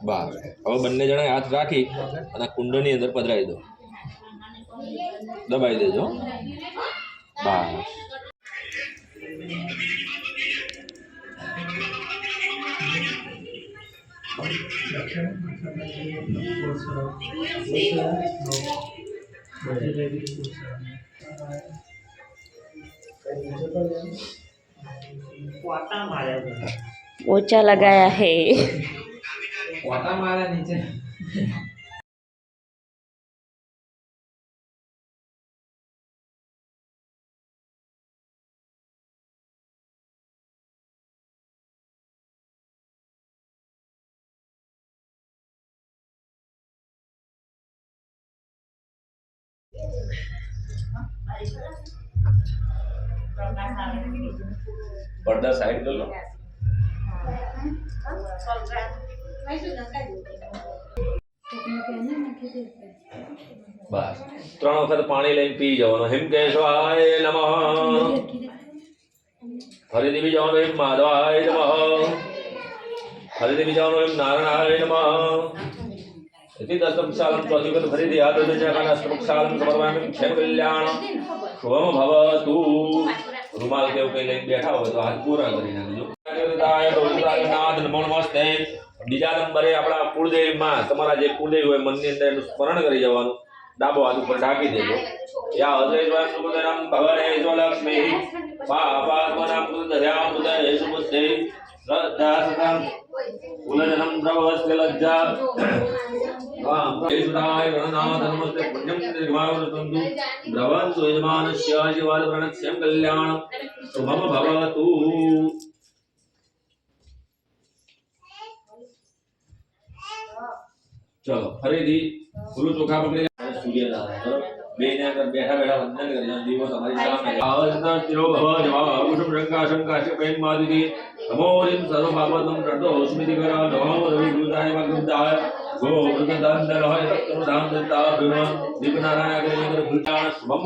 બસ હવે બંને જણા હાથ રાખી અને કુંડની અંદર પધરાવી દો, દબાઈ દેજો. બસ पोछा लगाया है. नीचे पर्दा साइड कर लो. बस 3 वखत पानी लईने पी जवानो. हिम केशवाय नमः. फरीदी भी जवानो हिम माधवाय नमः. फरीदी भी जवानो हिम नारायणाय नमः. इति दस्तमुक्षालं त्वधिगत फरीदी आदर्शकान अष्टमुक्षालं समर्पयामि. क्षेम कल्याण शुभम भवतु. रुमाल के ऊपर लेके बैठा हो तो हाथ पूरा કરીને દેજો. નાથ નમો નમસ્તે. બીજા નંબરે આપણા કુળદેવી માં, તમારા જે કુળદેવી હોય મનની અંદર એનું સ્મરણ કરી જવાનું. ડાબો હાથ ઉપર ઢાંકી દેજો. યા હૃદય સુમદરમ ભવનેશ્વ લક્ષ્મી પાપાત્મનામ કૃતધ્યામ હૃદય સુમુદ્ધે શ્રદ્ધા સતમ ઉલજનમ પ્રભવસ્ય લજ્જા ईश्वराय गणनाथ नमस्ते. पुण्यं निर्मावृतंतु भ्रवन्तु यजमानस्य आशीर्वाद प्रणक्ष्यं कल्याण शुभम भवतु. चलो फरीदी गुरु चोखा पकड़ी सूर्यनारायण बेने अगर बैठा बैठा वंदन करें. दीवो हमारी सामने आवस्ता तिरो भव जवा कुसुम शंका शंकाश्य प्रेम मादिति नमो रिं सर्व पापदं प्रणतो स्मृति करा नमो रवि गुरुदाय मग्रुदाय गो वृद्धदंडलय तत्तमदां दत्ता भगवान दीपनारायण अग्रजकर भूतान शुभम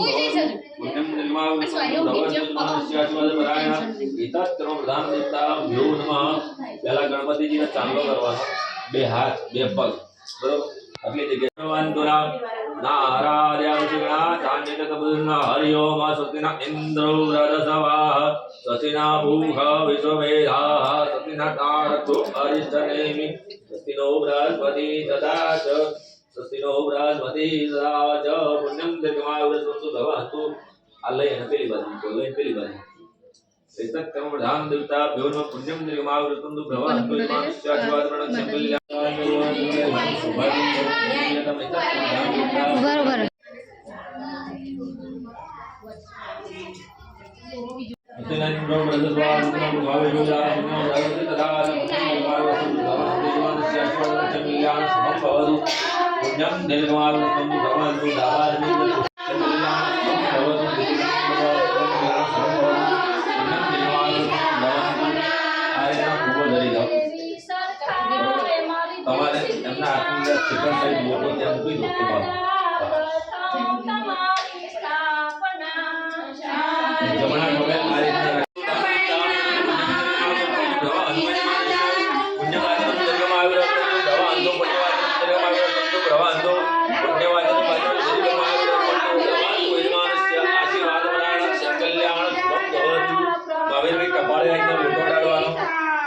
पुण्यं निर्मावृतंतु भवन्तु आशीर्वाद परायण एतत्रो प्रधान देवता भ्यो नमः. पहला गणपति जी ने चांदलो करवानो. बे हाथ बे पग बरोबर आटली जग्याए भगवानतुला नारायणा तान्यतबुद्ध हरि ओम सतिना इंद्रो रदसवाह सतिना भूख विश्ववेदाः सतिना तारतो अरिष्टनेमि सतिनो बृहस्पति तदा च सतिनो बृहस्पति तदा च पुण्यं दीर्घमायुर्सन्तु भवन्तु. अल्लयन पेली बाजू एतत्कर्म प्रधान देवता भ्यो नमः. पुण्यं दीर्घमायुर्सन्तु भवन्तु यजमानस्य आशीर्वाद प्रणक्ष्यं कल्याण बरोबर.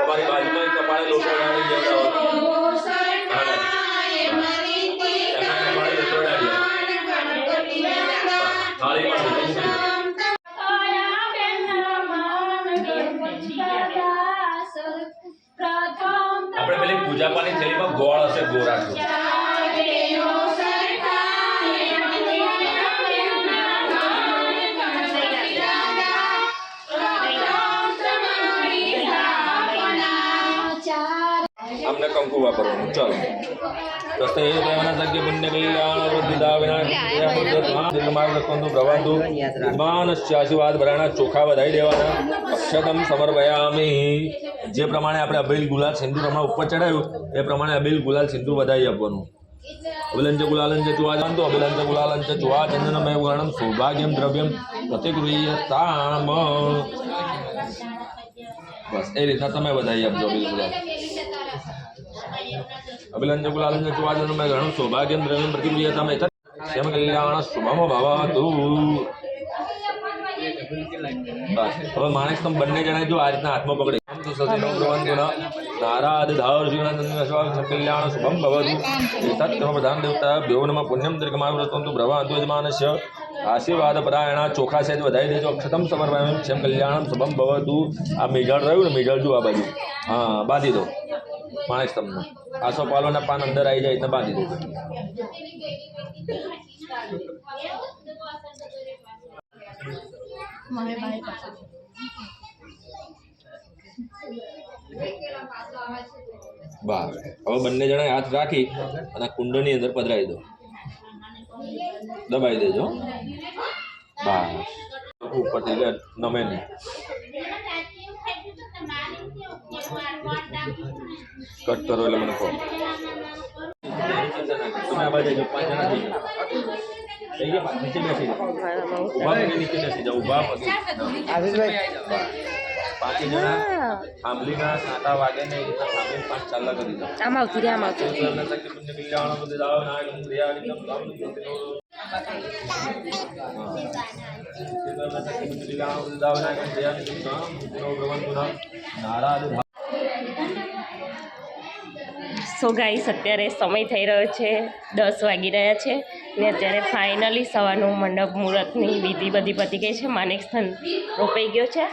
તમારી બાજુમાં કપાળે લોટો ડાળી દેતા આપણે પેલી પૂજા પાની થેલીમાં ગોળ હશે ગોરાઠો. हमने कंकु वापरવાનું. ચાલો તસ્તે દેવના સગ્ય પુણ્ય કલ્યાણ વૃદ્ધિદા વિનાશ દિનમાર્ગસ્કંદુ ભ્રવંતુ યજમાનસ્ય આશીર્વાદ ભરાણા ચોખા વધાઈ દેવાના. અક્ષતમ સમર્પયામિ. જે પ્રમાણે આપણે અબીલ ગુલાલ સિંદૂર હમણાં ઉપર ચડાવ્યું એ પ્રમાણે અબીલ ગુલાલ સિંદૂર વધાઈ આપવાનું. અબિલંચ ગુલાલંચ ચુવાજંતો અબિલંચ ગુલાલંચ ચુવા ચંદનમય વર્ણમ સૌભાગ્યમ દ્રવ્યમ પ્રતિગૃહ્યતામ. બસ એ રીતના તમે વધાઈ આપજો અબીલ ગુલાલ. અભિલંજ કુલાલંજ ચુવાજન મેં ઘણું સૌભાગ્યમ દ્રવ્યમ પ્રતિપ્રિયતમ એતત શ્યામ કલ્યાણ શુભમ ભવતુ. બસ હવે માણસ તમે બંને જણાએ જો આ રીતના હાથમાં પકડી નારાદ ધાર કલ્યાણ શુભમ ભવતુ એતત પ્રધાન દેવતા ભ્યો નમઃ પુણ્યમ દીર્ઘમાયુરતંતુ ભ્રવાંતુ યજમાનસ્ય આશીર્વાદ પરાયણા ચોખા સહેજ વધારી દેજો અક્ષતમ સમર્પયામિ ક્ષેમ કલ્યાણમ શુભમ ભવતુ. આ મેઘાળ રહ્યું ને મેઘાળ જો આ બાજુ હા બાંધી દો માણસ તમને આસો પાલોના પાન અંદર આવી જાય એટલે બાંધી દો. બસ હવે બંને જણાએ હાથ રાખી અને કુંડની અંદર પધરાવી દો, દબાઈ દેજો. બસ ઉપરથી નમે નહીં. કટ કરો એટલે મને કહો. તમે આ બાજુ 5 જણા થઈ ગયા નીચે બેસી જાઓ. ઉભા પગે નીચે બેસી જાઓ. ઉભા પગે 5 જણા આંબલીના કાંટા વાગે ને એ રીતના સાંભળી 5 ચાલલા કરી દો. આમ આવતી રે આમ આવતી સો ગાઈસ અત્યારે સમય થઈ રહ્યો છે 10 વાગી રહ્યા છે ને અત્યારે ફાઇનલી સવારનું મંડપ મુહૂર્તની વિધિ બધી પતી ગઈ છે. માનેક સ્થાન રોપાઈ ગયો છે